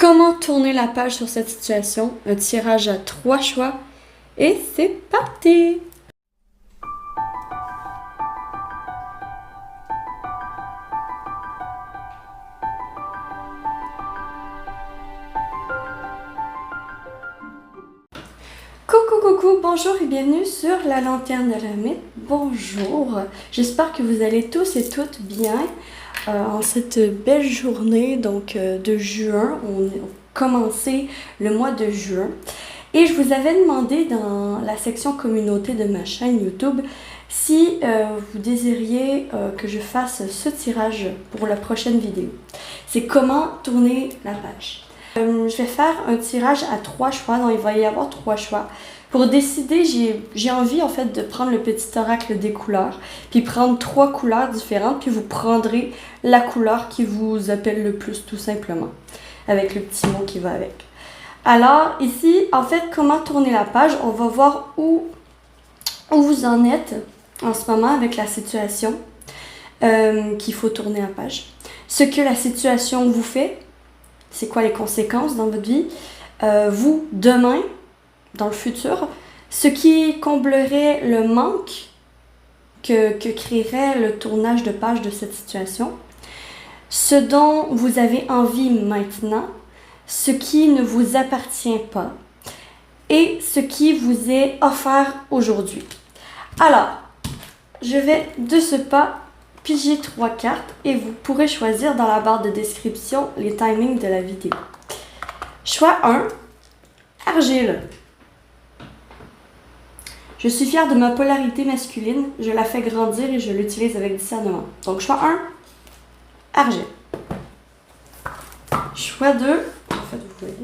Comment tourner la page sur cette situation? Un tirage à 3 choix. Et c'est parti! Coucou, bonjour et bienvenue sur la lanterne de l'ermite. Bonjour, j'espère que vous allez tous et toutes bien en cette belle journée de juin. On a commencé le mois de juin et je vous avais demandé dans la section communauté de ma chaîne YouTube si vous désiriez que je fasse ce tirage pour la prochaine vidéo. C'est comment tourner la page. Je vais faire un tirage à 3 choix, donc il va y avoir 3 choix. Pour décider, j'ai envie en fait de prendre le petit oracle des couleurs, puis prendre 3 couleurs différentes, puis vous prendrez la couleur qui vous appelle le plus tout simplement, avec le petit mot qui va avec. Alors ici, en fait, comment tourner la page, on va voir où vous en êtes en ce moment avec la situation qu'il faut tourner la page. Ce que la situation vous fait, c'est quoi les conséquences dans votre vie, vous, demain, dans le futur, ce qui comblerait le manque que créerait le tournage de page de cette situation, ce dont vous avez envie maintenant, ce qui ne vous appartient pas et ce qui vous est offert aujourd'hui. Alors, je vais de ce pas piger 3 cartes et vous pourrez choisir dans la barre de description les timings de la vidéo. Choix 1, argile. Je suis fière de ma polarité masculine, je la fais grandir et je l'utilise avec discernement. Donc choix 1, argile. Choix 2, en fait vous voyez,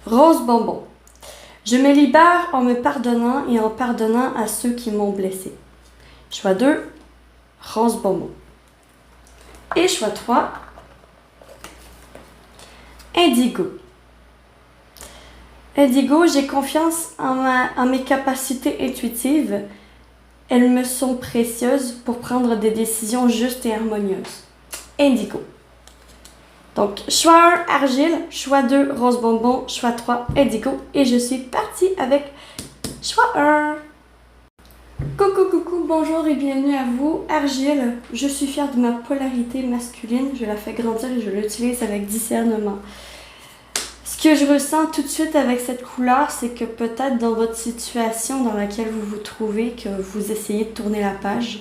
rose bonbon. Je me libère en me pardonnant et en pardonnant à ceux qui m'ont blessé. Choix 2, rose bonbon. Et choix 3, indigo. Indigo, j'ai confiance en mes capacités intuitives. Elles me sont précieuses pour prendre des décisions justes et harmonieuses. Indigo. Donc, choix 1, argile. Choix 2, rose bonbon. Choix 3, indigo. Et je suis partie avec choix 1. Coucou, bonjour et bienvenue à vous. Argile, je suis fière de ma polarité masculine. Je la fais grandir et je l'utilise avec discernement. Ce que je ressens tout de suite avec cette couleur, c'est que peut-être dans votre situation dans laquelle vous vous trouvez, que vous essayez de tourner la page,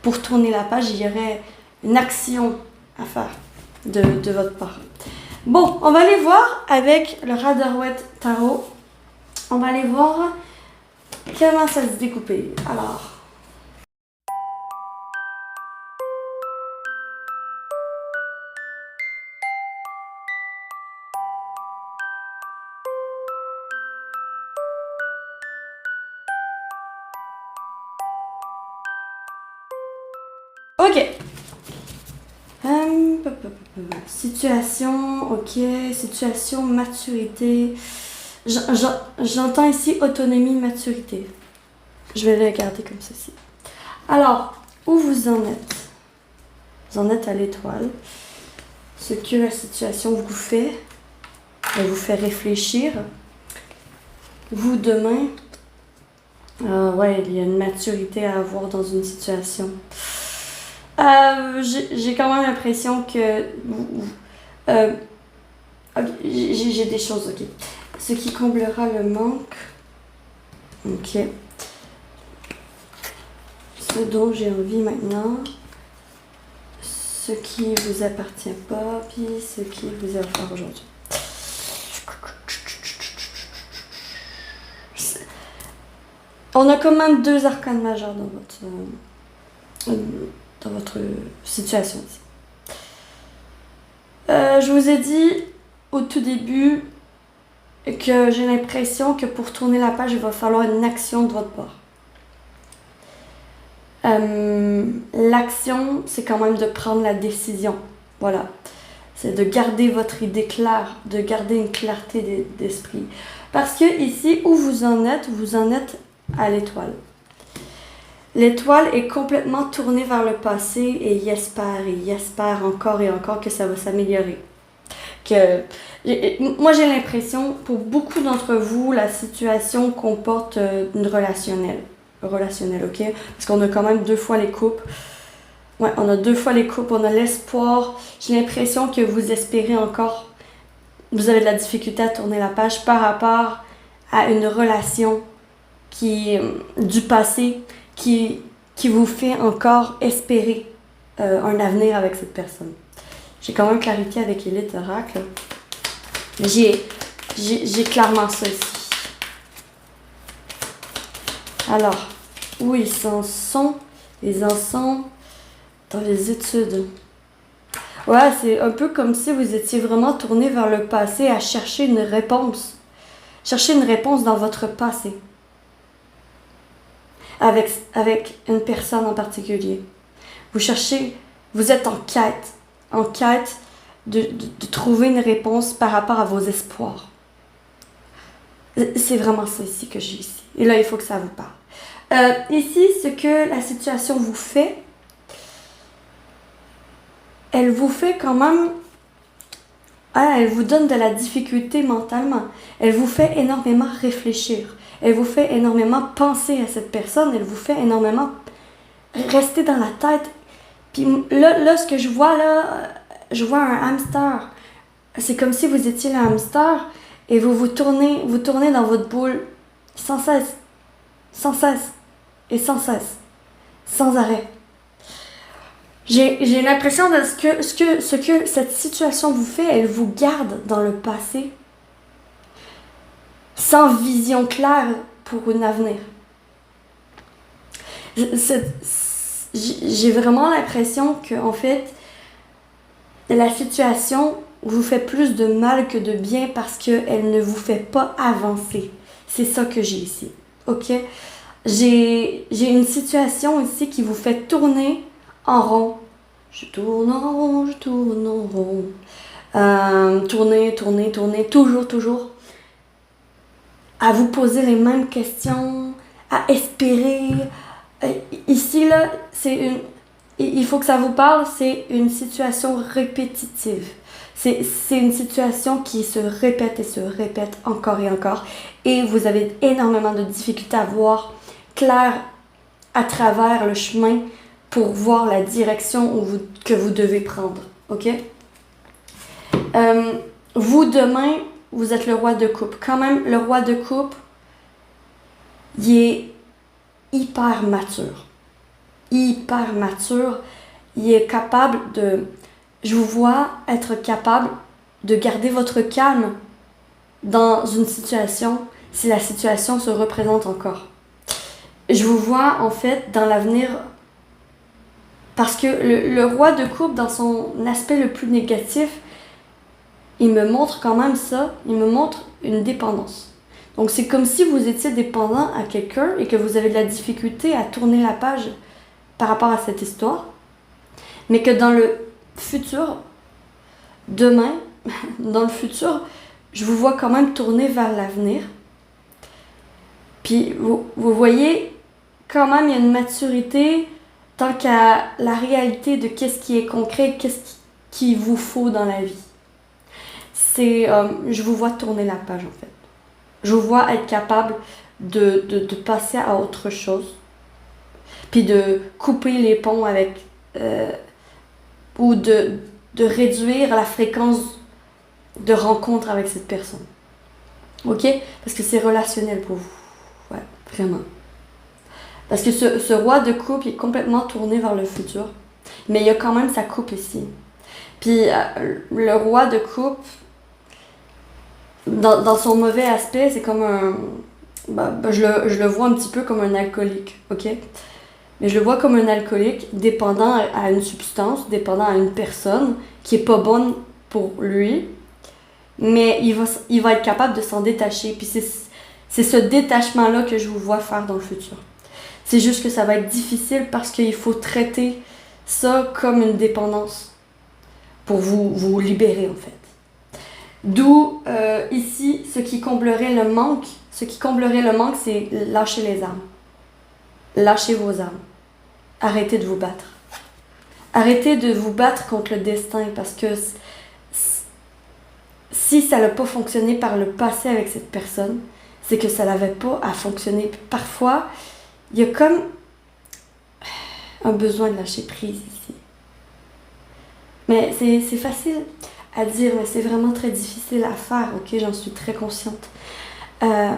pour tourner la page, il y aurait une action à faire de votre part. Bon, on va aller voir avec le Rider-Waite Tarot. On va aller voir comment ça se découper. Alors... Ok. Situation, ok. Situation, maturité. J'entends ici autonomie, maturité. Je vais regarder comme ceci. Alors, où vous en êtes? Vous en êtes à l'étoile. Ce que la situation vous fait, elle vous fait réfléchir. Vous, demain, ouais, il y a une maturité à avoir dans une situation. J'ai quand même l'impression que... okay, j'ai des choses, ok. Ce qui comblera le manque. Ok. Ce dont j'ai envie maintenant. Ce qui vous appartient pas, puis ce qui vous est offert aujourd'hui. On a quand même 2 arcanes majeures dans votre situation ici. Je vous ai dit au tout début que j'ai l'impression que pour tourner la page, il va falloir une action de votre part. L'action, c'est quand même de prendre la décision. Voilà. C'est de garder votre idée claire, de garder une clarté d'esprit. Parce que ici, où vous en êtes à l'étoile. L'étoile est complètement tournée vers le passé et il espère encore et encore que ça va s'améliorer. Moi, j'ai l'impression, pour beaucoup d'entre vous, la situation comporte une relationnelle. Relationnelle, ok? Parce qu'on a quand même 2 fois les coupes. Ouais, on a 2 fois les coupes, on a l'espoir. J'ai l'impression que vous espérez encore. Vous avez de la difficulté à tourner la page par rapport à une relation du passé qui vous fait encore espérer un avenir avec cette personne. J'ai quand même clarifié avec Elite Oracle. J'ai clairement ça ici. Alors, où ils en sont? Ils en sont dans les études. Ouais, c'est un peu comme si vous étiez vraiment tourné vers le passé à chercher une réponse. Chercher une réponse dans votre passé. Avec une personne en particulier. Vous êtes en quête de trouver une réponse par rapport à vos espoirs. C'est vraiment ça ici que j'ai ici. Et là, il faut que ça vous parle. Ici, ce que la situation vous fait, elle vous fait quand même... elle vous donne de la difficulté mentalement. Elle vous fait énormément réfléchir. Elle vous fait énormément penser à cette personne. Elle vous fait énormément rester dans la tête. Puis là, ce que je vois là, je vois un hamster. C'est comme si vous étiez le hamster et vous tournez dans votre boule sans cesse et sans cesse, sans arrêt. J'ai l'impression de ce que cette situation vous fait, elle vous garde dans le passé, sans vision claire pour un avenir. J'ai vraiment l'impression que, en fait, la situation vous fait plus de mal que de bien parce qu'elle ne vous fait pas avancer. C'est ça que j'ai ici. Ok? J'ai une situation ici qui vous fait tourner en rond. Je tourne en rond, je tourne en rond. Tourner, toujours. À vous poser les mêmes questions, à espérer. Ici, là, il faut que ça vous parle, c'est une situation répétitive. C'est une situation qui se répète et se répète encore et encore. Et vous avez énormément de difficultés à voir clair à travers le chemin pour voir la direction que vous devez prendre. Ok? Vous, demain, vous êtes le roi de coupe. Quand même, le roi de coupe, il est hyper mature. Hyper mature. Il est capable de... Je vous vois être capable de garder votre calme dans une situation si la situation se représente encore. Je vous vois en fait dans l'avenir parce que le roi de coupe dans son aspect le plus négatif, il me montre quand même ça, il me montre une dépendance. Donc c'est comme si vous étiez dépendant à quelqu'un et que vous avez de la difficulté à tourner la page par rapport à cette histoire, mais que dans le futur, demain, dans le futur, je vous vois quand même tourner vers l'avenir. Puis vous voyez, quand même, il y a une maturité tant qu'à la réalité de qu'est-ce qui est concret, qu'est-ce qu'il vous faut dans la vie. Je vous vois tourner la page en fait. Je vous vois être capable de passer à autre chose. Puis de couper les ponts avec... ou de réduire la fréquence de rencontre avec cette personne. Ok? Parce que c'est relationnel pour vous. Ouais, vraiment. Parce que ce roi de coupe il est complètement tourné vers le futur. Mais il y a quand même sa coupe ici. Puis le roi de coupe, dans son mauvais aspect, c'est comme un... je le vois un petit peu comme un alcoolique. Ok? Mais je le vois comme un alcoolique dépendant à une substance, dépendant à une personne qui est pas bonne pour lui. Mais il va être capable de s'en détacher. Puis c'est ce détachement-là que je vous vois faire dans le futur. C'est juste que ça va être difficile parce qu'il faut traiter ça comme une dépendance pour vous libérer en fait. D'où ici, ce qui comblerait le manque, c'est lâcher les armes. lâchez vos armes. Arrêtez de vous battre. Arrêtez de vous battre contre le destin parce que si ça n'a pas fonctionné par le passé avec cette personne, c'est que ça n'avait pas à fonctionner. Parfois, il y a comme un besoin de lâcher prise ici. Mais c'est facile à dire, mais c'est vraiment très difficile à faire, ok? J'en suis très consciente.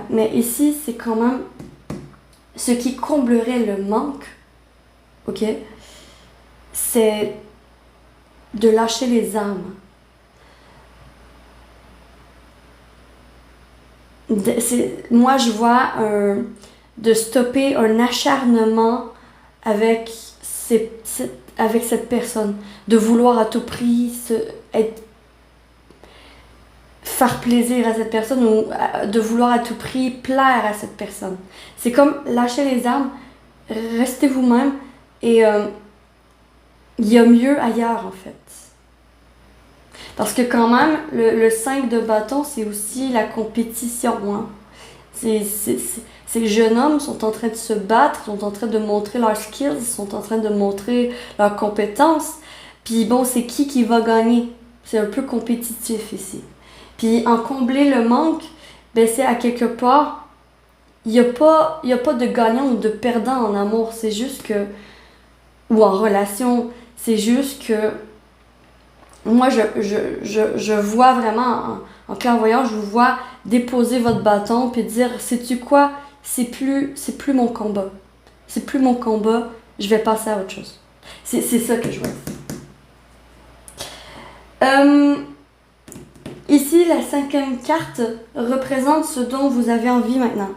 Mais ici, c'est quand même ce qui comblerait le manque, ok? C'est de lâcher les armes. Moi, je vois de stopper un acharnement avec cette personne, de vouloir à tout prix faire plaisir à cette personne ou de vouloir à tout prix plaire à cette personne. C'est comme lâcher les armes, restez vous-même et il y a mieux ailleurs en fait. Parce que quand même, le 5 de bâton, c'est aussi la compétition. Hein? Ces jeunes hommes sont en train de se battre, sont en train de montrer leurs skills, sont en train de montrer leurs compétences. Puis bon, c'est qui va gagner? C'est un peu compétitif ici. Puis en combler le manque, ben c'est à quelque part, il n'y a pas de gagnant ou de perdant en amour. C'est juste que, ou en relation, c'est juste que moi, je vois vraiment, en clairvoyant, je vous vois déposer votre bâton puis dire, sais-tu quoi, c'est plus mon combat. C'est plus mon combat, je vais passer à autre chose. C'est ça que je vois. Ici, la 5e carte représente ce dont vous avez envie maintenant.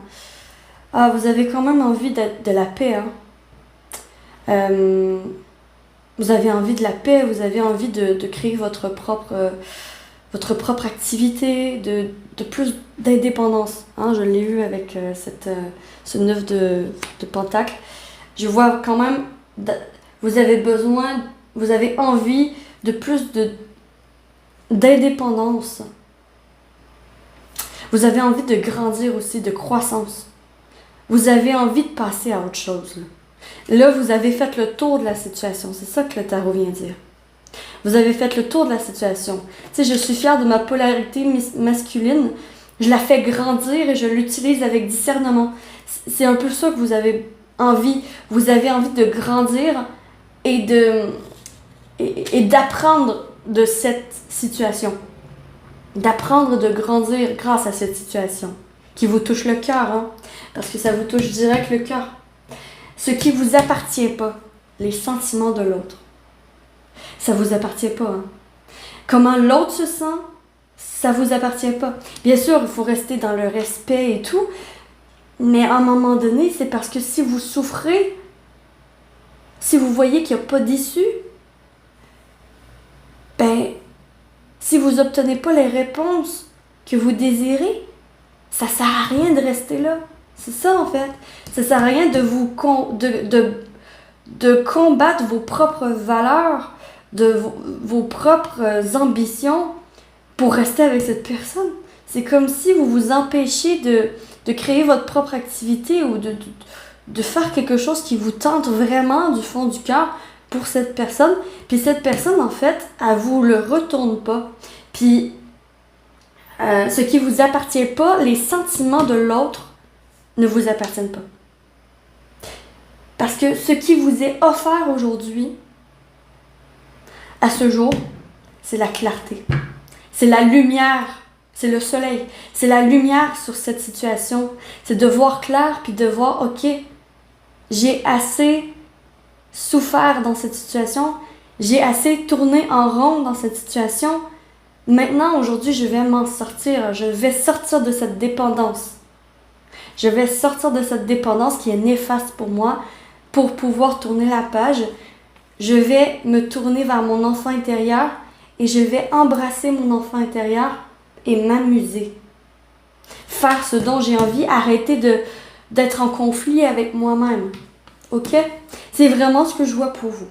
Ah, vous avez quand même envie de la paix, hein. Vous avez envie de la paix, vous avez envie de créer votre propre activité, de plus d'indépendance. Hein, je l'ai vu avec ce 9 de Pentacle. Je vois quand même, vous avez envie de plus d'indépendance. Vous avez envie de grandir aussi, de croissance. Vous avez envie de passer à autre chose. Là, vous avez fait le tour de la situation. C'est ça que le tarot vient dire. Vous avez fait le tour de la situation. Tu sais, je suis fière de ma polarité masculine. Je la fais grandir et je l'utilise avec discernement. C'est un peu ça que vous avez envie. Vous avez envie de grandir et d'apprendre de cette situation. D'apprendre de grandir grâce à cette situation. Qui vous touche le cœur, hein? Parce que ça vous touche direct le cœur. Ce qui vous appartient pas, les sentiments de l'autre. Ça vous appartient pas, hein? Comment l'autre se sent, ça vous appartient pas. Bien sûr, il faut rester dans le respect et tout, mais à un moment donné, c'est parce que si vous souffrez, si vous voyez qu'il n'y a pas d'issue, ben, si vous n'obtenez pas les réponses que vous désirez, ça sert à rien de rester là. C'est ça en fait. Ça sert à rien de combattre vos propres valeurs, vos propres ambitions pour rester avec cette personne. C'est comme si vous vous empêchiez de créer votre propre activité ou de faire quelque chose qui vous tente vraiment du fond du cœur pour cette personne. Puis cette personne, en fait, elle vous le retourne pas. Puis ce qui vous appartient pas, les sentiments de l'autre ne vous appartiennent pas. Parce que ce qui vous est offert aujourd'hui, à ce jour, c'est la clarté. C'est la lumière. C'est le soleil. C'est la lumière sur cette situation. C'est de voir clair puis de voir, ok, j'ai assez souffert dans cette situation. J'ai assez tourné en rond dans cette situation. Maintenant, aujourd'hui, je vais m'en sortir. Je vais sortir de cette dépendance. Je vais sortir de cette dépendance qui est néfaste pour moi pour pouvoir tourner la page. Je vais me tourner vers mon enfant intérieur et je vais embrasser mon enfant intérieur et m'amuser. Faire ce dont j'ai envie, arrêter d'être en conflit avec moi-même. Ok? C'est vraiment ce que je vois pour vous.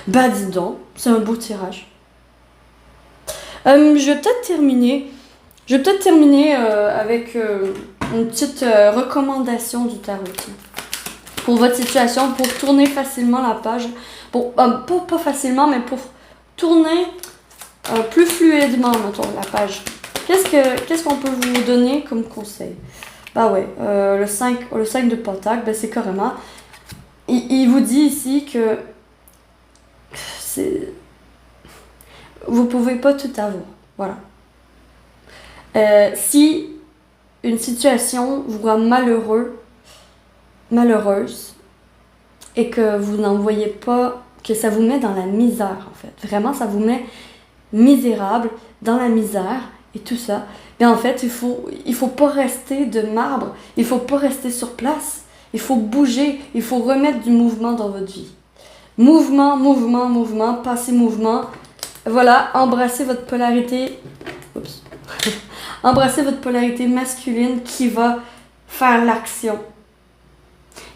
Bah dis donc, c'est un beau tirage. Je vais peut-être terminer avec une petite recommandation du tarot. Tiens. Pour votre situation, pour tourner facilement la page. Pas facilement, mais pour tourner plus fluidement, mettons, la page. Qu'est-ce qu'on peut vous donner comme conseil? Bah ouais, le 5 de Pentacle, ben c'est carrément... Il vous dit ici que vous pouvez pas tout avoir. Voilà. Si une situation vous rend malheureuse, et que vous n'en voyez pas, que ça vous met dans la misère, en fait. Vraiment, ça vous met misérable, dans la misère, et tout ça. Mais en fait, il faut pas rester de marbre, il faut pas rester sur place. Il faut bouger, il faut remettre du mouvement dans votre vie. Mouvement, passez mouvement. Voilà, embrassez votre polarité. Oups. Embrassez votre polarité masculine qui va faire l'action,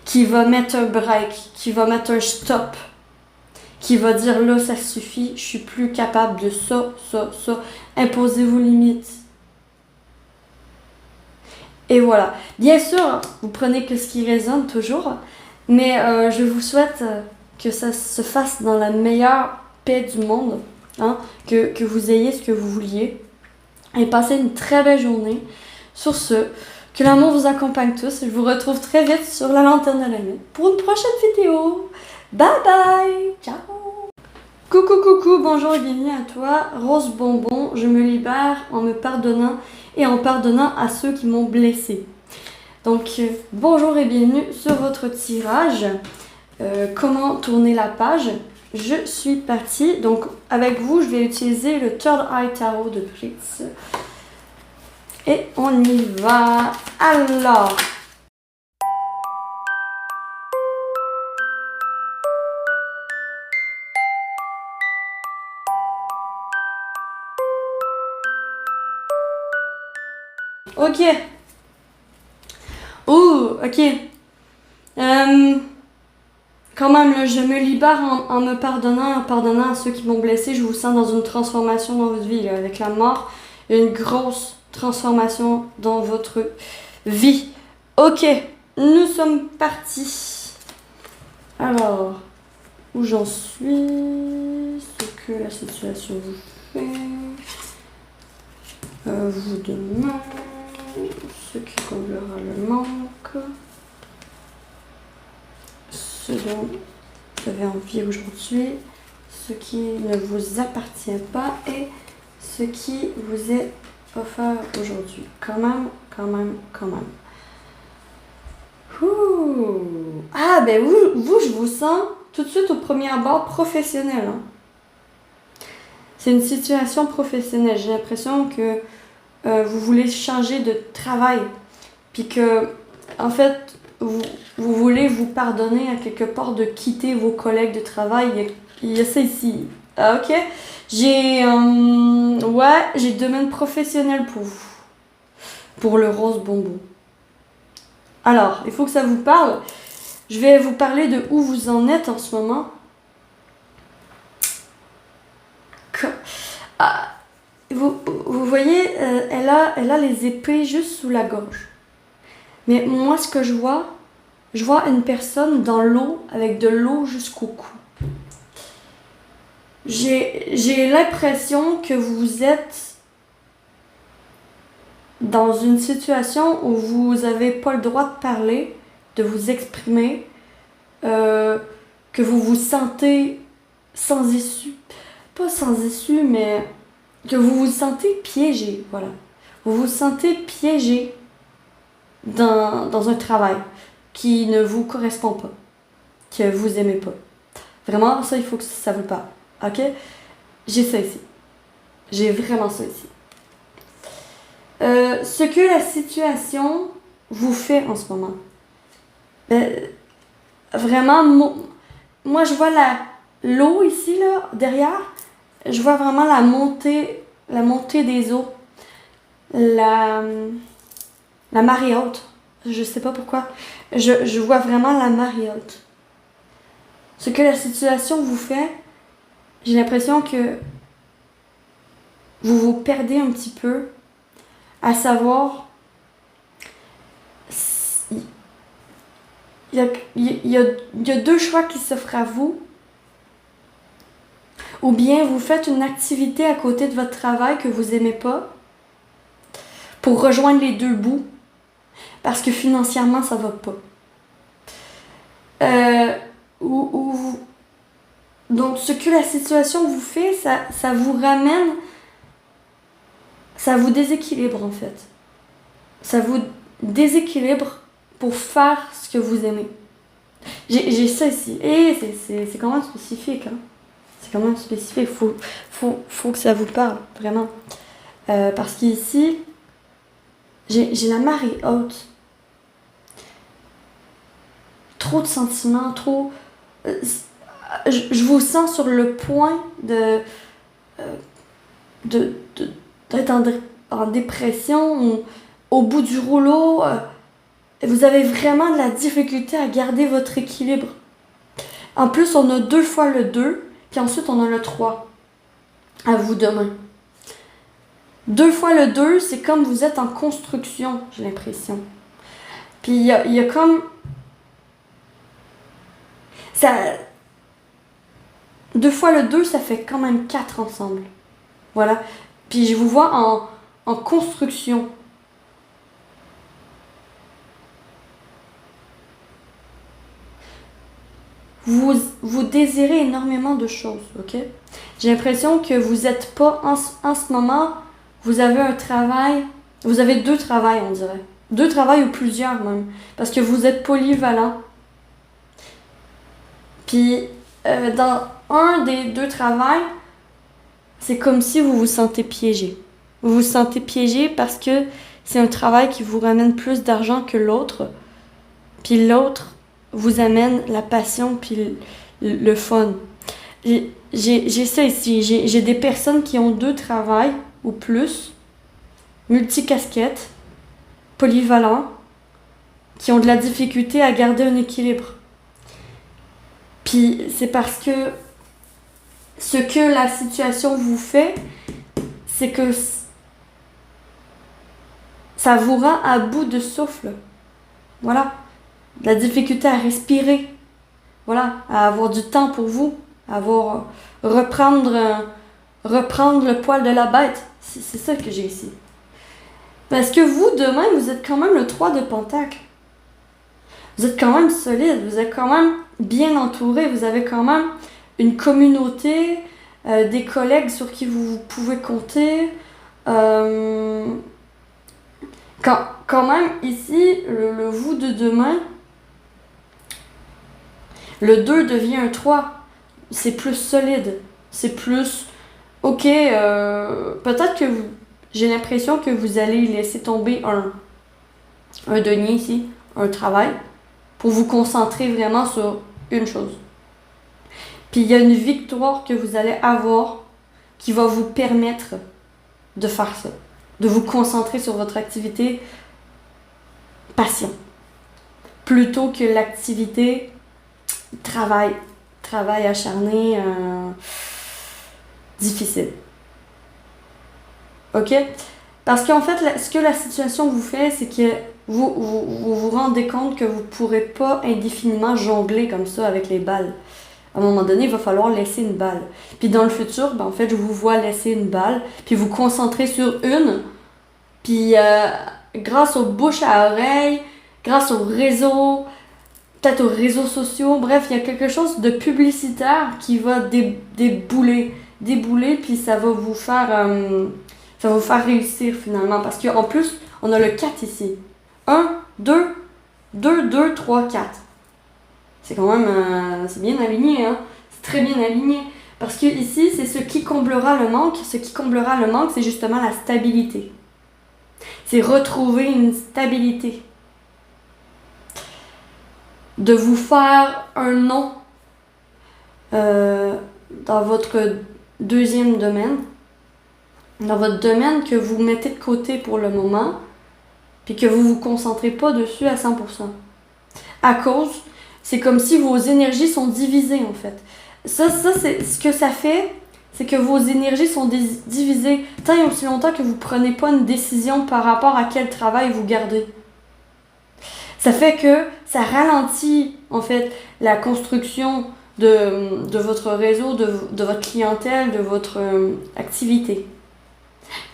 qui va mettre un break, qui va mettre un stop, qui va dire là ça suffit, je suis plus capable de ça. Imposez vos limites. Et voilà. Bien sûr, vous prenez que ce qui résonne toujours, mais je vous souhaite que ça se fasse dans la meilleure paix du monde, hein, que vous ayez ce que vous vouliez, et passez une très belle journée. Sur ce, que l'amour vous accompagne tous, et je vous retrouve très vite sur la lanterne de la nuit pour une prochaine vidéo. Bye bye, ciao. Coucou, bonjour et bienvenue à toi, Rose Bonbon. Je me libère en me pardonnant et en pardonnant à ceux qui m'ont blessé. Donc, bonjour et bienvenue sur votre tirage. Comment tourner la page? Je suis partie. Donc, avec vous, je vais utiliser le Third Eye Tarot de Pritz. Et on y va. Alors... Ok. Ok. Quand même, là, je me libère en me pardonnant, en pardonnant à ceux qui m'ont blessé. Je vous sens dans une transformation dans votre vie, là, avec la mort. Une grosse transformation dans votre vie. Ok, nous sommes partis. Alors, où j'en suis? Ce que la situation vous fait. Vous demain. Ce qui comblera le manque. Ce dont vous avez envie aujourd'hui, ce qui ne vous appartient pas et ce qui vous est offert aujourd'hui. Quand même. Ouh. Ah ben vous, je vous sens tout de suite au premier abord professionnel. Hein. C'est une situation professionnelle. J'ai l'impression que vous voulez changer de travail. Puis que, en fait, vous voulez vous pardonner à quelque part de quitter vos collègues de travail. Il y a ça ici. Ah, ok. J'ai le domaine professionnel pour vous. Pour le rose bonbon. Alors, il faut que ça vous parle. Je vais vous parler de où vous en êtes en ce moment. Vous voyez, elle a les épées juste sous la gorge. Mais moi, ce que je vois une personne dans l'eau avec de l'eau jusqu'au cou. J'ai l'impression que vous êtes dans une situation où vous n'avez pas le droit de parler, de vous exprimer, que vous vous sentez sans issue. Pas sans issue, mais que vous vous sentez piégé, voilà. Vous vous sentez piégé dans un travail qui ne vous correspond pas, que vous aimez pas. Vraiment, ça, il faut que ça vous parle. Ok? J'ai ça ici. J'ai vraiment ça ici. Ce que la situation vous fait en ce moment. Vraiment, moi, je vois l'eau ici, là, derrière. Je vois vraiment la montée des eaux. La marée haute. Je sais pas pourquoi. Je vois vraiment la marée haute. Ce que la situation vous fait, j'ai l'impression que vous vous perdez un petit peu à savoir il y a, il y a, il y a deux choix qui s'offrent à vous. Ou bien vous faites une activité à côté de votre travail que vous aimez pas pour rejoindre les deux bouts parce que financièrement ça va pas. Euh, donc ce que la situation vous fait, ça vous ramène, ça vous déséquilibre en fait. Ça vous déséquilibre pour faire ce que vous aimez. J'ai ça ici. Et c'est quand même spécifique. Hein. C'est quand même spécifique. Faut que ça vous parle, vraiment. Parce qu'ici, j'ai la marée haute. Trop de sentiments, trop... je vous sens sur le point d'être en dépression, au bout du rouleau. Vous avez vraiment de la difficulté à garder votre équilibre. En plus, on a 2 fois le 2, puis ensuite on a le 3. À vous demain. 2 fois le 2, c'est comme vous êtes en construction, j'ai l'impression. Puis il y a comme... Ça... 2 fois le 2, ça fait quand même 4 ensemble. Voilà. Puis je vous vois en construction. Vous désirez énormément de choses, ok? J'ai l'impression que vous n'êtes pas, en ce moment, vous avez un travail, vous avez 2 travails, on dirait. 2 travails ou plusieurs même, parce que vous êtes polyvalent. Puis, dans un des 2 travails, c'est comme si vous vous sentez piégé. Vous vous sentez piégé parce que c'est un travail qui vous ramène plus d'argent que l'autre. Puis l'autre vous amène la passion puis le fun. J'ai ça ici. J'ai des personnes qui ont 2 travails ou plus, multicasquettes, polyvalents, qui ont de la difficulté à garder un équilibre. Puis c'est parce que ce que la situation vous fait, c'est que ça vous rend à bout de souffle. Voilà. De la difficulté à respirer. Voilà. À avoir du temps pour vous. À reprendre le poil de la bête. C'est ça que j'ai ici. Parce que vous, demain, vous êtes quand même le 3 de Pentacle. Vous êtes quand même solide. Vous êtes quand même bien entouré. Vous avez quand même une communauté, des collègues sur qui vous pouvez compter. Quand même, ici, le vous de demain, le 2 devient un 3. C'est plus solide. C'est plus... Ok, peut-être que j'ai l'impression que vous allez laisser tomber un denier ici, un travail, pour vous concentrer vraiment sur une chose. Puis il y a une victoire que vous allez avoir qui va vous permettre de faire ça, de vous concentrer sur votre activité passion, plutôt que l'activité travail acharné, difficile. Ok? Parce qu'en fait, ce que la situation vous fait, c'est que vous rendez compte que vous ne pourrez pas indéfiniment jongler comme ça avec les balles. À un moment donné, il va falloir laisser une balle. Puis dans le futur, en fait, je vous vois laisser une balle, puis vous concentrer sur une, puis grâce aux bouches à oreille, grâce au réseau, peut-être aux réseaux sociaux, bref, il y a quelque chose de publicitaire qui va débouler, puis ça va vous faire réussir finalement. Parce qu'en plus, on a le 4 ici. 1, 2, 2, 2, 3, 4. C'est quand même, c'est bien aligné, hein? C'est très bien aligné. Parce que ici, c'est ce qui comblera le manque. Ce qui comblera le manque, c'est justement la stabilité. C'est retrouver une stabilité. De vous faire un nom dans votre deuxième domaine. Dans votre domaine que vous mettez de côté pour le moment, puis que vous vous concentrez pas dessus à 100%. À cause, c'est comme si vos énergies sont divisées en fait. Ça c'est ce que ça fait, c'est que vos énergies sont divisées tant et aussi longtemps que vous prenez pas une décision par rapport à quel travail vous gardez. Ça fait que ça ralentit, en fait, la construction de votre réseau, de votre clientèle, de votre activité.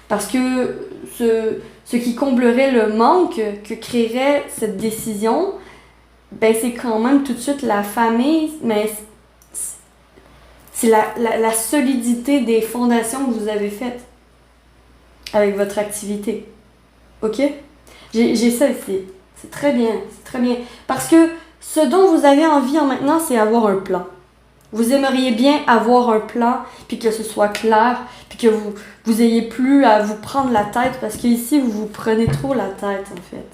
Parce que ce qui comblerait le manque que créerait cette décision, ben c'est quand même tout de suite la famille, mais c'est la solidité des fondations que vous avez faites avec votre activité. OK? J'ai ça ici. C'est très bien, c'est très bien. Parce que ce dont vous avez envie en maintenant, c'est avoir un plan. Vous aimeriez bien avoir un plan, puis que ce soit clair, puis que vous ayez plus à vous prendre la tête, parce qu'ici, vous vous prenez trop la tête, en fait.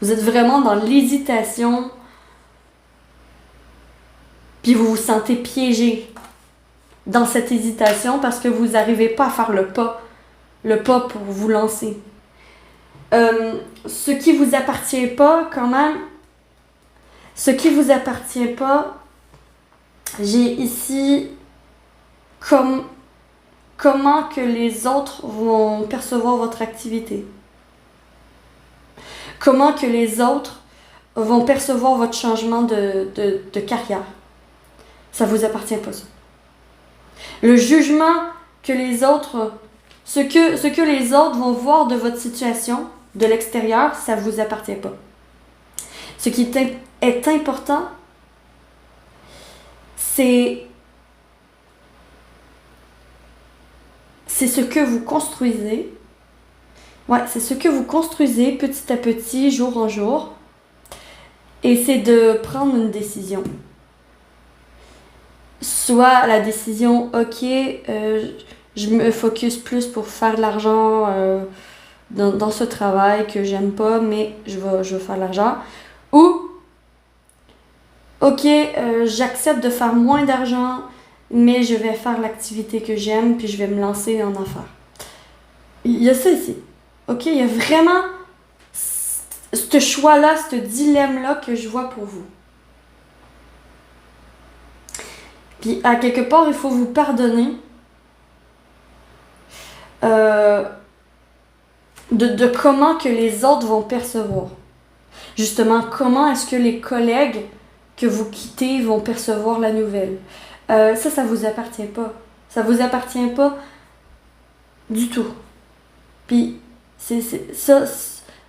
Vous êtes vraiment dans l'hésitation, puis vous vous sentez piégé dans cette hésitation parce que vous n'arrivez pas à faire le pas pour vous lancer. Ce qui vous appartient pas, quand même, ce qui vous appartient pas, j'ai ici comment que les autres vont percevoir votre activité. Comment que les autres vont percevoir votre changement de carrière. Ça vous appartient pas, ça. Le jugement que les autres, ce que les autres vont voir de votre situation, de l'extérieur, ça vous appartient pas. Ce qui est important, c'est ce que vous construisez. Ouais, c'est ce que vous construisez petit à petit, jour en jour. Et c'est de prendre une décision. Soit la décision, ok, je me focus plus pour faire de l'argent dans ce travail que j'aime pas, mais je vais faire de l'argent. Ou, ok, j'accepte de faire moins d'argent, mais je vais faire l'activité que j'aime, puis je vais me lancer en affaires. Il y a ça ici. Ok, il y a vraiment ce choix-là, ce dilemme-là que je vois pour vous. Puis à quelque part, il faut vous pardonner de comment que les autres vont percevoir. Justement, comment est-ce que les collègues que vous quittez vont percevoir la nouvelle. Ça vous appartient pas. Ça vous appartient pas du tout. Puis ça,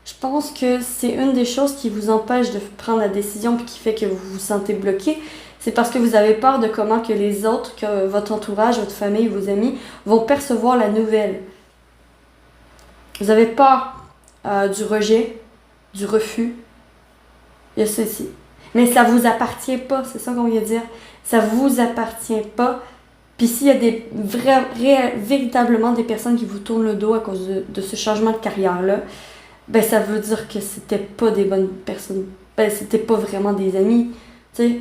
je pense que c'est une des choses qui vous empêche de prendre la décision puis qui fait que vous vous sentez bloqué. C'est parce que vous avez peur de comment que les autres, que votre entourage, votre famille, vos amis vont percevoir la nouvelle. Vous avez peur du rejet, du refus. Il y a ceci. Mais ça vous appartient pas, c'est ça qu'on vient de dire. Ça vous appartient pas. Puis s'il y a véritablement des personnes qui vous tournent le dos à cause de ce changement de carrière-là, ben ça veut dire que c'était pas des bonnes personnes. Ben c'était pas vraiment des amis, tu sais.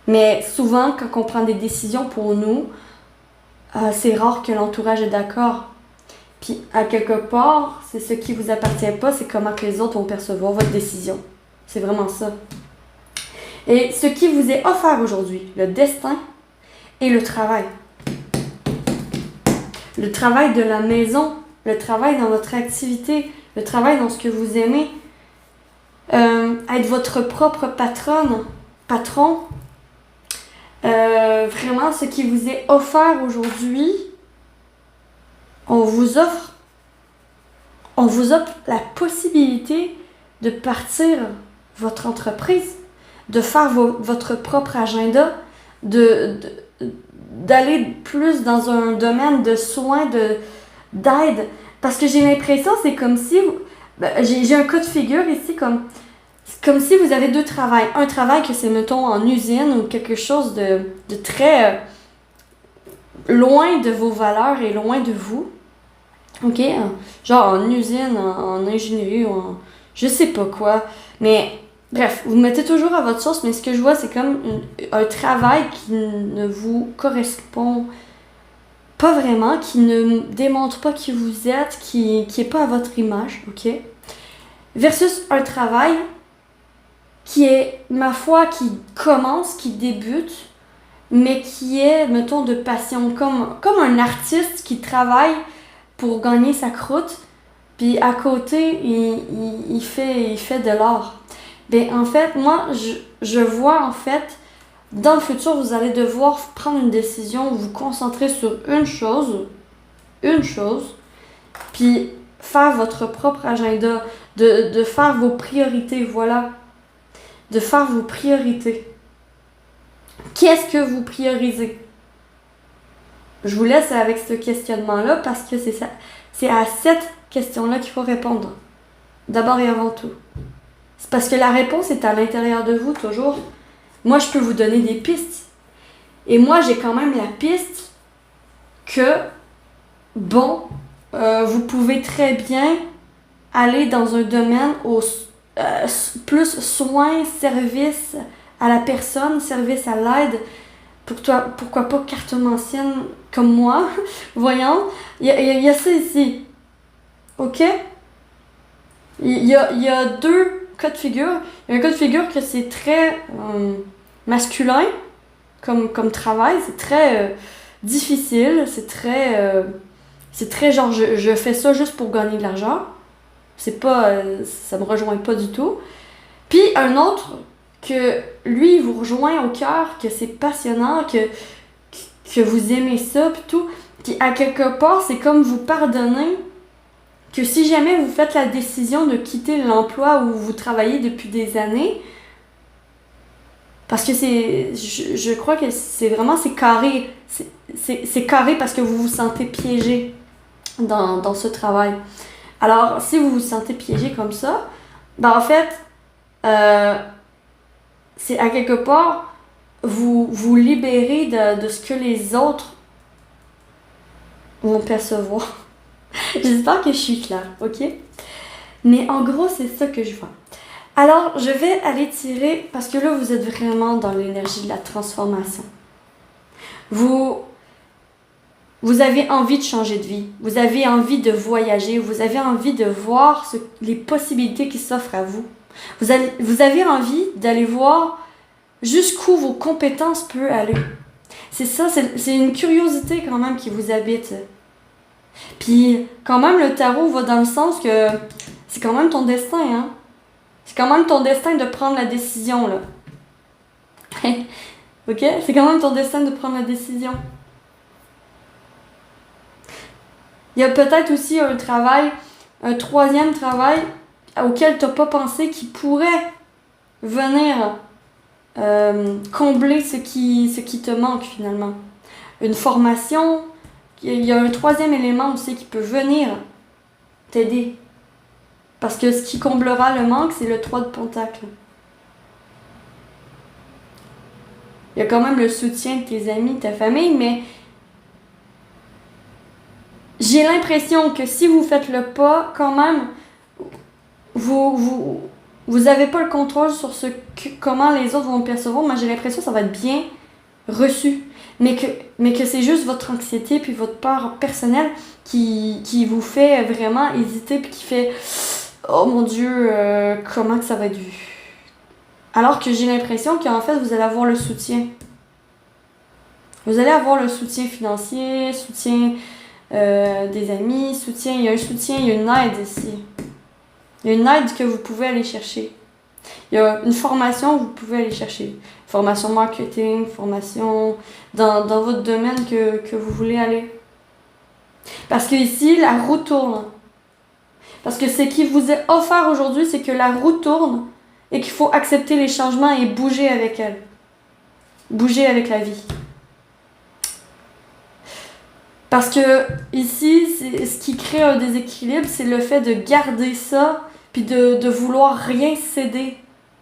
Mais souvent, quand on prend des décisions pour nous, c'est rare que l'entourage est d'accord. Puis, à quelque part, c'est ce qui vous appartient pas, c'est comment que les autres vont percevoir votre décision. C'est vraiment ça. Et ce qui vous est offert aujourd'hui, le destin et le travail. Le travail de la maison, le travail dans votre activité, le travail dans ce que vous aimez. Être votre propre patron. Vraiment, ce qui vous est offert aujourd'hui, on vous offre la possibilité de partir votre entreprise, de faire votre propre agenda, d'aller plus dans un domaine de soins, d'aide. Parce que j'ai l'impression, c'est comme si... j'ai un cas de figure ici, comme si vous avez deux travails. Un travail que c'est, mettons, en usine ou quelque chose de très loin de vos valeurs et loin de vous. OK? Genre en usine, en ingénierie ou en... je sais pas quoi. Mais bref, vous mettez toujours à votre source, mais ce que je vois, c'est comme un travail qui ne vous correspond pas vraiment, qui ne démontre pas qui vous êtes, qui est pas à votre image. OK? Versus un travail qui est, ma foi, qui commence, qui débute, mais qui est, mettons, de passion, comme un artiste qui travaille pour gagner sa croûte, puis à côté, il fait de l'art. Ben, en fait, moi, je vois, en fait, dans le futur, vous allez devoir prendre une décision, vous concentrer sur une chose, puis faire votre propre agenda, de faire vos priorités, voilà. De faire vos priorités. Qu'est-ce que vous priorisez? Je vous laisse avec ce questionnement-là parce que c'est à cette question-là qu'il faut répondre. D'abord et avant tout. C'est parce que la réponse est à l'intérieur de vous, toujours. Moi, je peux vous donner des pistes. Et moi, j'ai quand même la piste que, bon, vous pouvez très bien aller dans un domaine plus soins, service à la personne, service à l'aide. Pourquoi pas cartomancienne comme moi? Voyons, il y a ça ici. OK? Il y a deux cas de figure. Il y a un cas de figure que c'est très masculin comme travail. C'est très difficile. C'est très genre, je fais ça juste pour gagner de l'argent. C'est pas, ça me rejoint pas du tout. Puis un autre que lui, il vous rejoint au cœur, que c'est passionnant, que vous aimez ça, puis tout. Puis à quelque part, c'est comme vous pardonner que si jamais vous faites la décision de quitter l'emploi où vous travaillez depuis des années, parce que je crois que c'est carré. C'est carré parce que vous vous sentez piégé dans ce travail. Alors, si vous vous sentez piégé comme ça, ben en fait, c'est à quelque part, vous libérer de ce que les autres vont percevoir. J'espère que je suis claire, ok? Mais en gros, c'est ça que je vois. Alors, je vais aller tirer, parce que là, vous êtes vraiment dans l'énergie de la transformation. Vous avez envie de changer de vie, vous avez envie de voyager, vous avez envie de voir les possibilités qui s'offrent à vous. Vous avez envie d'aller voir jusqu'où vos compétences peuvent aller. C'est ça, c'est une curiosité quand même qui vous habite. Puis, quand même, le tarot va dans le sens que c'est quand même ton destin, hein. C'est quand même ton destin de prendre la décision, là. Ok? C'est quand même ton destin de prendre la décision. Il y a peut-être aussi un troisième travail auquel tu n'as pas pensé qui pourrait venir combler ce qui te manque finalement. Une formation, il y a un troisième élément aussi qui peut venir t'aider. Parce que ce qui comblera le manque, c'est le 3 de Pentacle. Il y a quand même le soutien de tes amis, de ta famille, mais j'ai l'impression que si vous faites le pas, quand même, vous avez pas le contrôle sur comment les autres vont le percevoir. Moi, j'ai l'impression que ça va être bien reçu. Mais que c'est juste votre anxiété puis votre peur personnelle qui vous fait vraiment hésiter puis qui fait « Oh mon Dieu, comment que ça va être vu? » Alors que j'ai l'impression qu'en fait, vous allez avoir le soutien. Vous allez avoir le soutien financier, soutien des amis, il y a un soutien, il y a une aide ici. Il y a une aide que vous pouvez aller chercher. Il y a une formation que vous pouvez aller chercher. Formation marketing, formation dans votre domaine que vous voulez aller. Parce que ici, la roue tourne. Parce que ce qui vous est offert aujourd'hui, c'est que la roue tourne et qu'il faut accepter les changements et bouger avec elle. Bouger avec la vie. Parce que ici, ce qui crée un déséquilibre, c'est le fait de garder ça puis de vouloir rien céder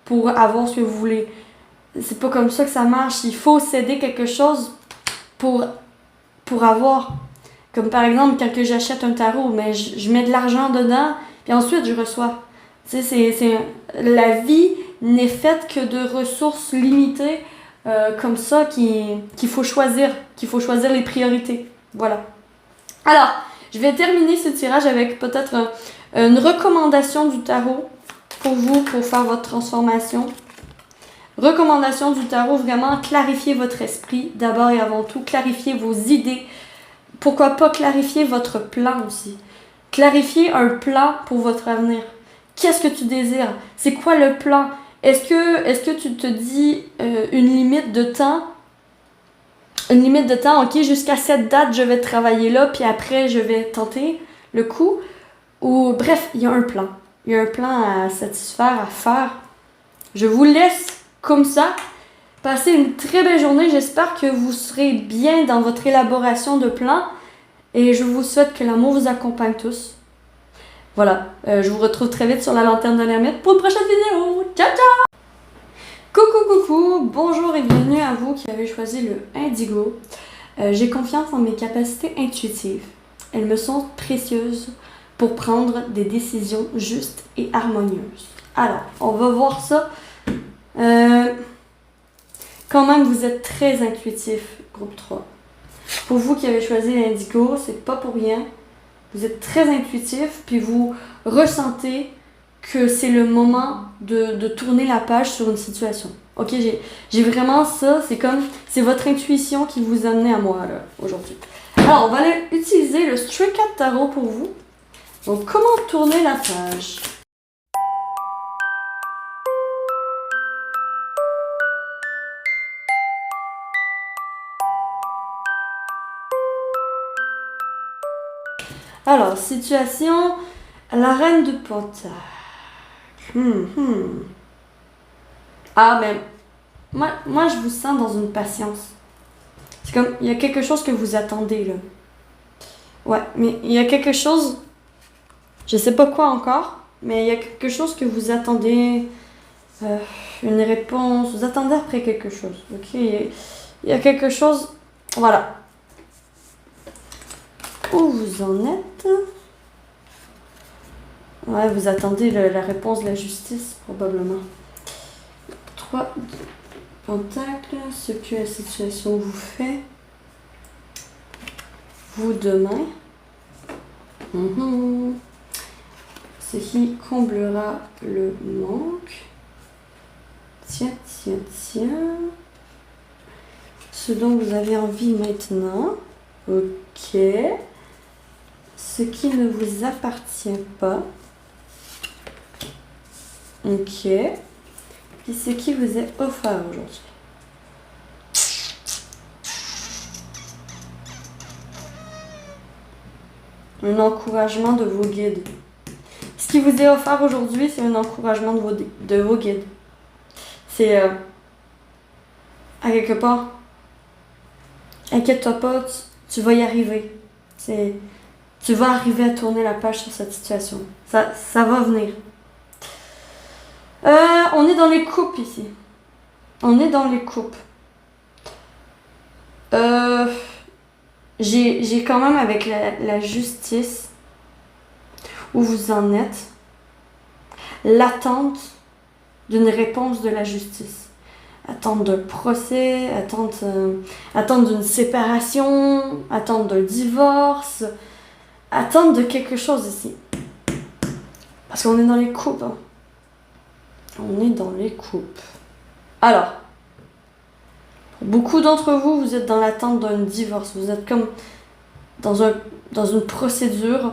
pour avoir ce que vous voulez. C'est pas comme ça que ça marche. Il faut céder quelque chose pour avoir. Comme par exemple, quand j'achète un tarot, mais je mets de l'argent dedans, puis ensuite je reçois. Tu sais, la vie n'est faite que de ressources limitées comme ça qu'il faut choisir les priorités. Voilà. Alors, je vais terminer ce tirage avec peut-être une recommandation du tarot pour vous, pour faire votre transformation. Recommandation du tarot, vraiment clarifier votre esprit, d'abord et avant tout, clarifier vos idées. Pourquoi pas clarifier votre plan aussi. clarifier un plan pour votre avenir. Qu'est-ce que tu désires? C'est quoi le plan? Est-ce que tu te dis une limite de temps? Une limite de temps, ok, jusqu'à cette date, je vais travailler là, puis après, je vais tenter le coup. Ou bref, il y a un plan. Il y a un plan à satisfaire, à faire. Je vous laisse comme ça. Passez une très belle journée. J'espère que vous serez bien dans votre élaboration de plan. Et je vous souhaite que l'amour vous accompagne tous. Voilà, je vous retrouve très vite sur la lanterne de l'ermite pour une prochaine vidéo. Ciao, ciao! Coucou, bonjour et bienvenue à vous qui avez choisi le Indigo. J'ai confiance en mes capacités intuitives. Elles me sont précieuses pour prendre des décisions justes et harmonieuses. Alors, on va voir ça. Quand même, vous êtes très intuitif, groupe 3. Pour vous qui avez choisi l'Indigo, c'est pas pour rien. Vous êtes très intuitif, puis vous ressentez que c'est le moment de tourner la page sur une situation. Ok, j'ai vraiment ça, c'est votre intuition qui vous a amené à moi là aujourd'hui. Alors, on va aller utiliser le Stray Cat Tarot pour vous. Donc, comment tourner la page? Alors, situation, la reine de Pentacle. Ah, mais moi, je vous sens dans une patience. C'est comme, il y a quelque chose que vous attendez, là. Ouais, mais il y a quelque chose, je sais pas quoi encore, mais il y a quelque chose que vous attendez, une réponse, vous attendez après quelque chose, ok? Il y a quelque chose, voilà. Où vous en êtes? Ouais, vous attendez la réponse de la justice, probablement. 3 pentacles, ce que la situation vous fait. Vous demain. Ce qui comblera le manque. Tiens. Ce dont vous avez envie maintenant. Ok. Ce qui ne vous appartient pas. Ok. Et ce qui vous est offert aujourd'hui. Un encouragement de vos guides. Ce qui vous est offert aujourd'hui, c'est un encouragement de vos guides. C'est à quelque part, inquiète-toi pas, tu vas y arriver. Tu vas arriver à tourner la page sur cette situation. Ça va venir. On est dans les coupes ici. On est dans les coupes. J'ai quand même avec la justice où vous en êtes, l'attente d'une réponse de la justice. Attente d'un procès, attente d'une séparation, attente d'un divorce, attente de quelque chose ici. Parce qu'on est dans les coupes. Hein. On est dans les coupes. Alors, pour beaucoup d'entre vous, vous êtes dans l'attente d'un divorce. Vous êtes comme dans une procédure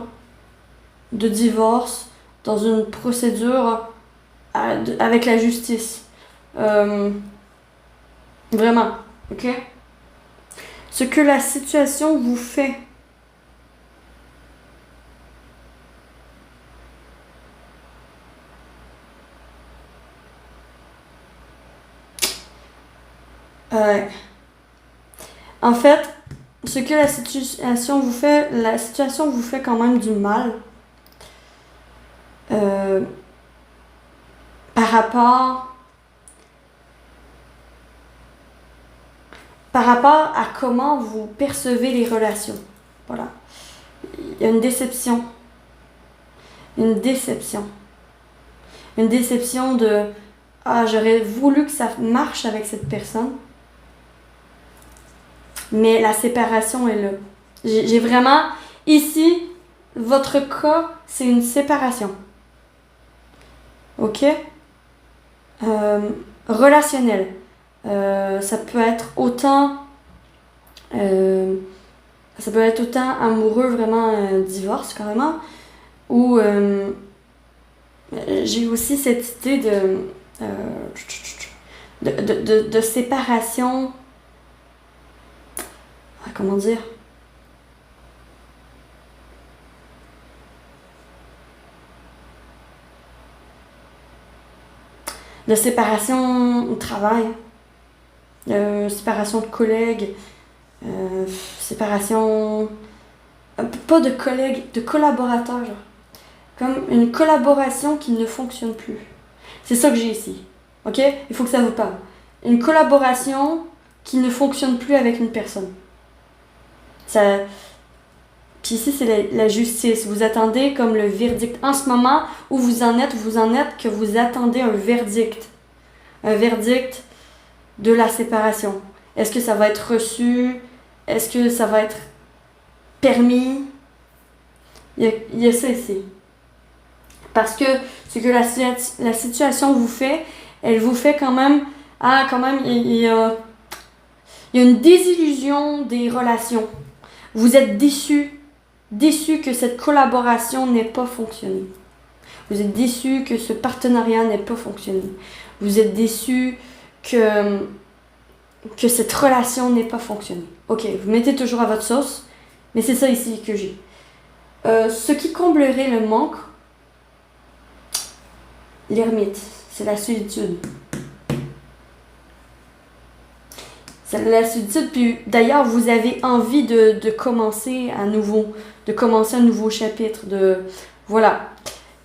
de divorce, dans une procédure avec la justice. Vraiment, ok? Ce que la situation vous fait. En fait, ce que la situation vous fait quand même du mal. Par rapport à comment vous percevez les relations. Voilà. Il y a une déception. Une déception de « Ah, j'aurais voulu que ça marche avec cette personne. » Mais la séparation est là. J'ai vraiment... Ici, votre cas, c'est une séparation. Ok? Relationnel. Ça peut être autant amoureux, vraiment divorce carrément, Ou j'ai aussi cette idée de séparation. Comment dire? De séparation au travail, séparation de collègues, séparation. Pas de collègues, de collaborateurs, genre. Comme une collaboration qui ne fonctionne plus. C'est ça que j'ai ici. Ok? Il faut que ça vous parle. Une collaboration qui ne fonctionne plus avec une personne. Ça. Puis ici, c'est la justice. Vous attendez comme le verdict. En ce moment où vous en êtes que vous attendez un verdict. Un verdict de la séparation. Est-ce que ça va être reçu? Est-ce que ça va être permis? Il y a ça ici. Parce que ce que la situation vous fait, elle vous fait quand même... Ah, quand même, il y a une désillusion des relations. Vous êtes déçu que cette collaboration n'ait pas fonctionné. Vous êtes déçu que ce partenariat n'ait pas fonctionné. Vous êtes déçu que cette relation n'ait pas fonctionné. Ok, vous mettez toujours à votre sauce, mais c'est ça ici que j'ai. Ce qui comblerait le manque, l'ermite, c'est la solitude. C'est la solitude, puis d'ailleurs, vous avez envie de commencer à nouveau, de commencer un nouveau chapitre, voilà.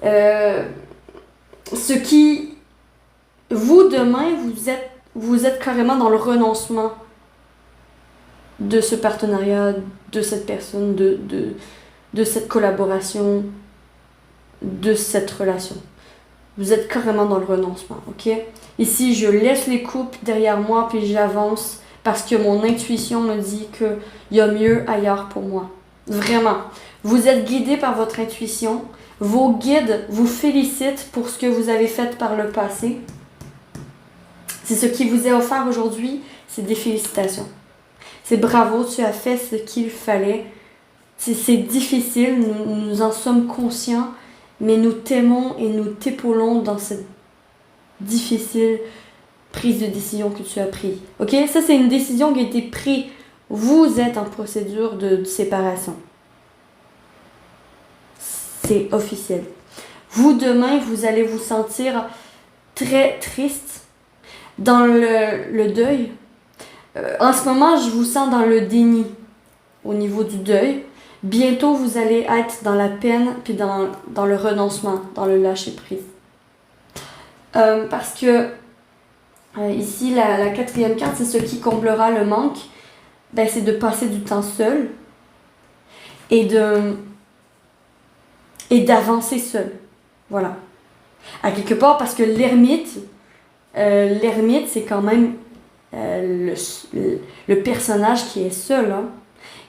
Ce qui, vous, demain, vous êtes carrément dans le renoncement de ce partenariat, de cette personne, de cette collaboration, de cette relation. Vous êtes carrément dans le renoncement, ok? Ici, je laisse les couples derrière moi, puis j'avance parce que mon intuition me dit qu'il y a mieux ailleurs pour moi. Vraiment. Vous êtes guidé par votre intuition. Vos guides vous félicitent pour ce que vous avez fait par le passé. C'est ce qui vous est offert aujourd'hui, c'est des félicitations. C'est bravo, tu as fait ce qu'il fallait. C'est difficile, nous en sommes conscients, mais nous t'aimons et nous t'épaulons dans cette difficile prise de décision que tu as prise. Ok? Ça, c'est une décision qui a été prise. Vous êtes en procédure de séparation. C'est officiel. Vous, demain, vous allez vous sentir très triste dans le deuil. En ce moment, je vous sens dans le déni au niveau du deuil. Bientôt, vous allez être dans la peine puis dans le renoncement, dans le lâcher-prise. Parce que ici, la quatrième carte, c'est ce qui comblera le manque. Ben, c'est de passer du temps seul et d'avancer seul. Voilà. À quelque part, parce que l'ermite, c'est quand même le personnage qui est seul, hein,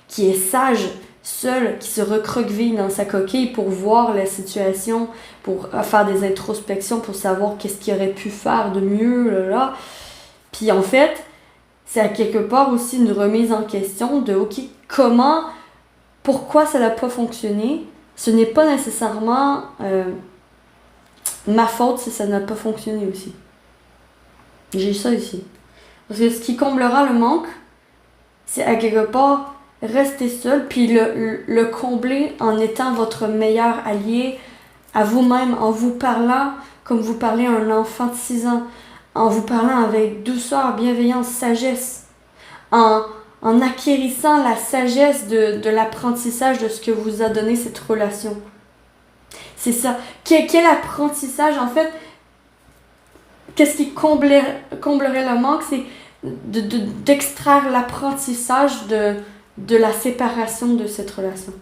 qui est sage, seul, qui se recroqueville dans sa coquille pour voir la situation, pour faire des introspections, pour savoir qu'est-ce qu'il aurait pu faire de mieux, là. Puis en fait, c'est à quelque part aussi une remise en question de, ok, pourquoi ça n'a pas fonctionné? Ce n'est pas nécessairement ma faute si ça n'a pas fonctionné aussi. J'ai ça ici. Parce que ce qui comblera le manque, c'est à quelque part rester seul, puis le combler en étant votre meilleur allié à vous-même, en vous parlant comme vous parlez à un enfant de 6 ans, en vous parlant avec douceur, bienveillance, sagesse, en acquérissant la sagesse de l'apprentissage de ce que vous a donné cette relation. C'est ça. Quel apprentissage, en fait, qu'est-ce qui comblerait le manque, c'est d'extraire l'apprentissage de la séparation de cette relation.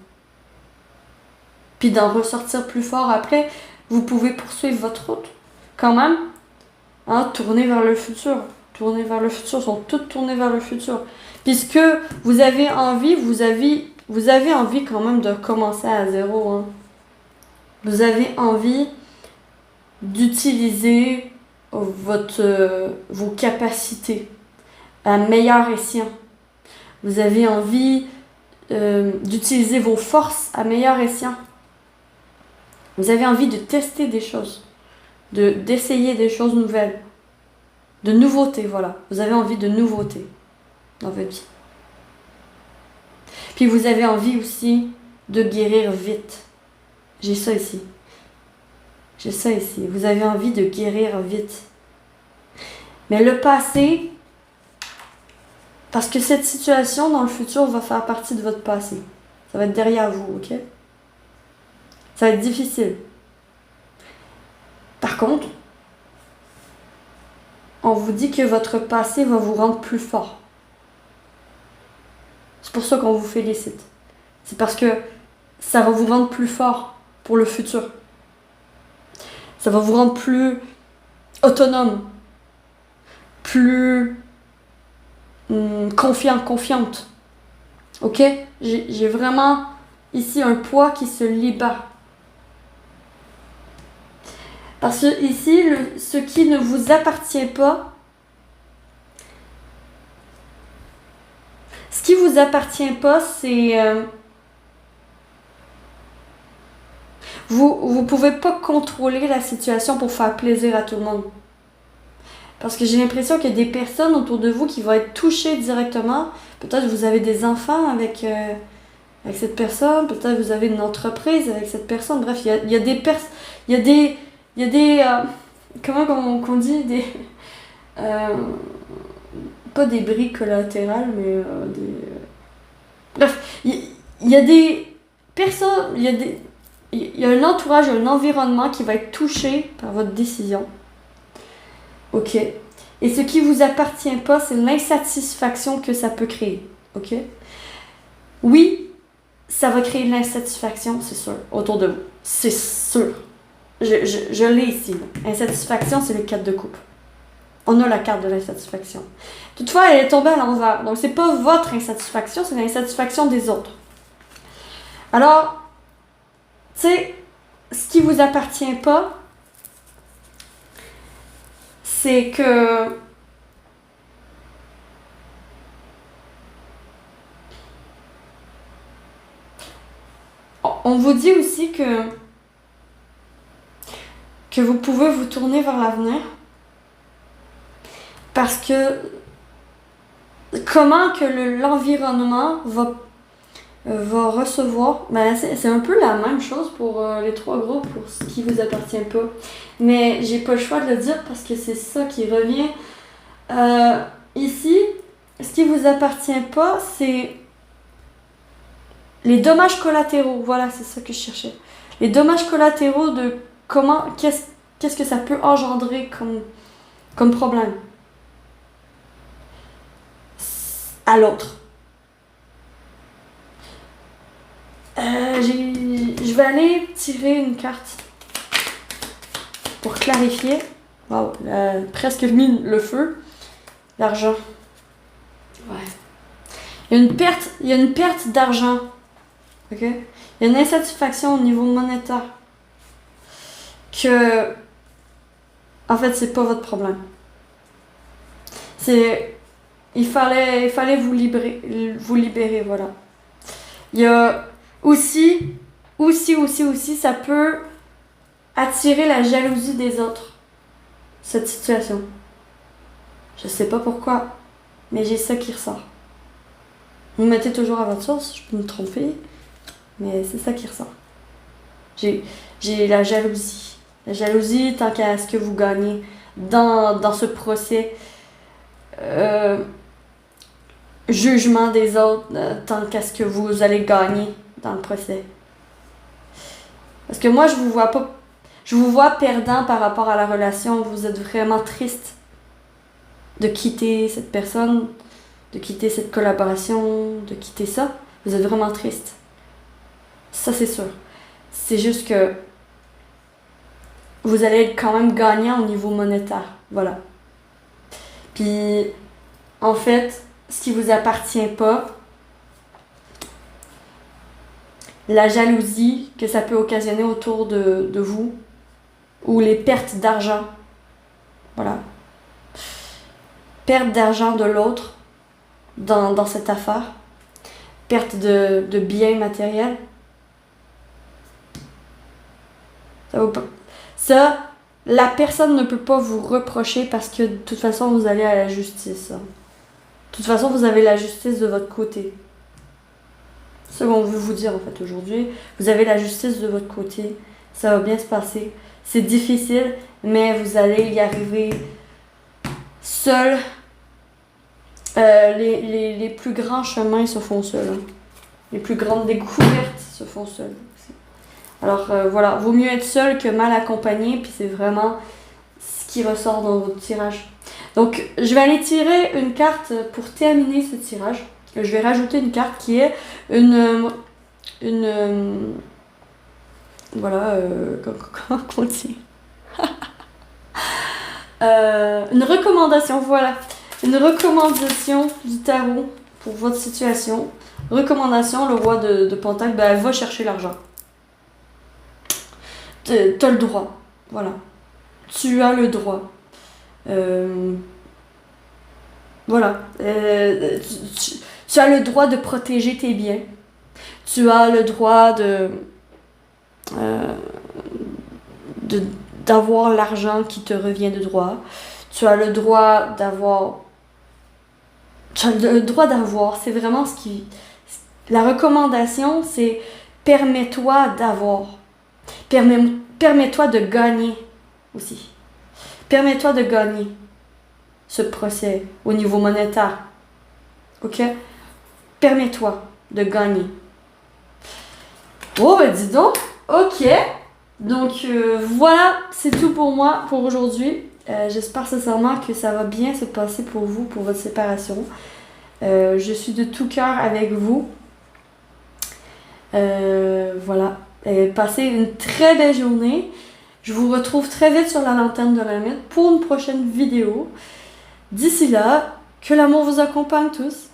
Puis d'en ressortir plus fort après, vous pouvez poursuivre votre route. Quand même, hein, tourner vers le futur. Tourner vers le futur, sont toutes tournées vers le futur. Puisque vous avez envie, vous avez envie quand même de commencer à zéro. Hein. Vous avez envie d'utiliser vos capacités à meilleur escient. Vous avez envie d'utiliser vos forces à meilleur escient. Vous avez envie de tester des choses, d'essayer des choses nouvelles, de nouveautés, voilà. Vous avez envie de nouveautés dans votre vie. Puis vous avez envie aussi de guérir vite. J'ai ça ici. J'ai ça ici. Vous avez envie de guérir vite. Mais le passé, parce que cette situation dans le futur va faire partie de votre passé. Ça va être derrière vous, ok? Ça va être difficile. Par contre, on vous dit que votre passé va vous rendre plus fort. C'est pour ça qu'on vous félicite. C'est parce que ça va vous rendre plus fort pour le futur. Ça va vous rendre plus autonome, plus confiant, confiante. Ok? J'ai vraiment ici un poids qui se libère. Parce que ici, ce qui ne vous appartient pas, ce qui vous appartient pas, c'est vous pouvez pas contrôler la situation pour faire plaisir à tout le monde. Parce que j'ai l'impression qu'il y a des personnes autour de vous qui vont être touchées directement. Peut-être vous avez des enfants avec cette personne, peut-être vous avez une entreprise avec cette personne. Bref, il y a des personnes, il y a des comment qu'on dit des pas des bris collatérales, mais bref, il y a des personnes, il y a un entourage, un environnement qui va être touché par votre décision. Ok? Et ce qui vous appartient pas, c'est l'insatisfaction que ça peut créer. Ok? Oui, ça va créer de l'insatisfaction, c'est sûr, autour de vous. C'est sûr. Je l'ai ici. Là. Insatisfaction, c'est le 4 de coupe. On a la carte de l'insatisfaction. Toutefois, elle est tombée à l'envers. Donc, c'est pas votre insatisfaction, c'est l'insatisfaction des autres. Alors, tu sais, ce qui vous appartient pas, c'est que on vous dit aussi que vous pouvez vous tourner vers l'avenir parce que comment que l'environnement va recevoir, ben c'est un peu la même chose pour les trois groupes, pour ce qui vous appartient pas. Mais j'ai pas le choix de le dire parce que c'est ça qui revient. Ici, ce qui vous appartient pas, c'est les dommages collatéraux. Voilà, c'est ça que je cherchais. Les dommages collatéraux de comment, qu'est-ce que ça peut engendrer comme problème à l'autre. Je vais aller tirer une carte pour clarifier. Wow, presque mis le feu. L'argent. Ouais. Il y a une perte d'argent. Ok? Il y a une insatisfaction au niveau monétaire. Que, en fait, c'est pas votre problème. Il fallait vous libérer, voilà. Il y a aussi, ça peut attirer la jalousie des autres, cette situation. Je sais pas pourquoi, mais j'ai ça qui ressort. Vous mettez toujours à votre source, je peux me tromper, mais c'est ça qui ressort. J'ai la jalousie. La jalousie tant qu'à ce que vous gagnez dans ce procès. Jugement des autres tant qu'à ce que vous allez gagner dans le procès. Parce que moi, je vous vois perdant par rapport à la relation. Vous êtes vraiment triste de quitter cette personne, de quitter cette collaboration, de quitter ça. Vous êtes vraiment triste. Ça, c'est sûr. C'est juste que vous allez être quand même gagnant au niveau monétaire. Voilà. Puis, en fait, ce qui vous appartient pas, la jalousie que ça peut occasionner autour de vous, ou les pertes d'argent. Voilà. Perte d'argent de l'autre dans cette affaire. Perte de biens matériels. Ça vaut pas. Ça, la personne ne peut pas vous reprocher parce que de toute façon, vous allez à la justice. Hein. De toute façon, vous avez la justice de votre côté. C'est ce qu'on veut vous dire en fait aujourd'hui. Vous avez la justice de votre côté. Ça va bien se passer. C'est difficile, mais vous allez y arriver seul. Les plus grands chemins se font seuls. Hein. Les plus grandes découvertes se font seules. Alors voilà, vaut mieux être seul que mal accompagné, puis c'est vraiment ce qui ressort dans votre tirage. Donc je vais aller tirer une carte pour terminer ce tirage. Je vais rajouter une carte qui est voilà, comment on dit une recommandation, voilà. Une recommandation du tarot pour votre situation. Recommandation, le roi de Pentacle, ben, va chercher l'argent. T'as le droit, voilà. Tu as le droit. Voilà. Tu as le droit de protéger tes biens. Tu as le droit d'avoir l'argent qui te revient de droit. Tu as le droit d'avoir. Tu as le droit d'avoir. C'est vraiment ce qui. La recommandation, c'est permets-toi d'avoir. Permets-toi de gagner aussi. Permets-toi de gagner ce procès au niveau monétaire. Ok? Permets-toi de gagner. Oh, ben dis donc. Ok. Donc voilà, c'est tout pour moi pour aujourd'hui. J'espère sincèrement que ça va bien se passer pour vous, pour votre séparation. Je suis de tout cœur avec vous. Voilà. Passez une très belle journée. Je vous retrouve très vite sur la lanterne de l'ermite pour une prochaine vidéo. D'ici là, que l'amour vous accompagne tous.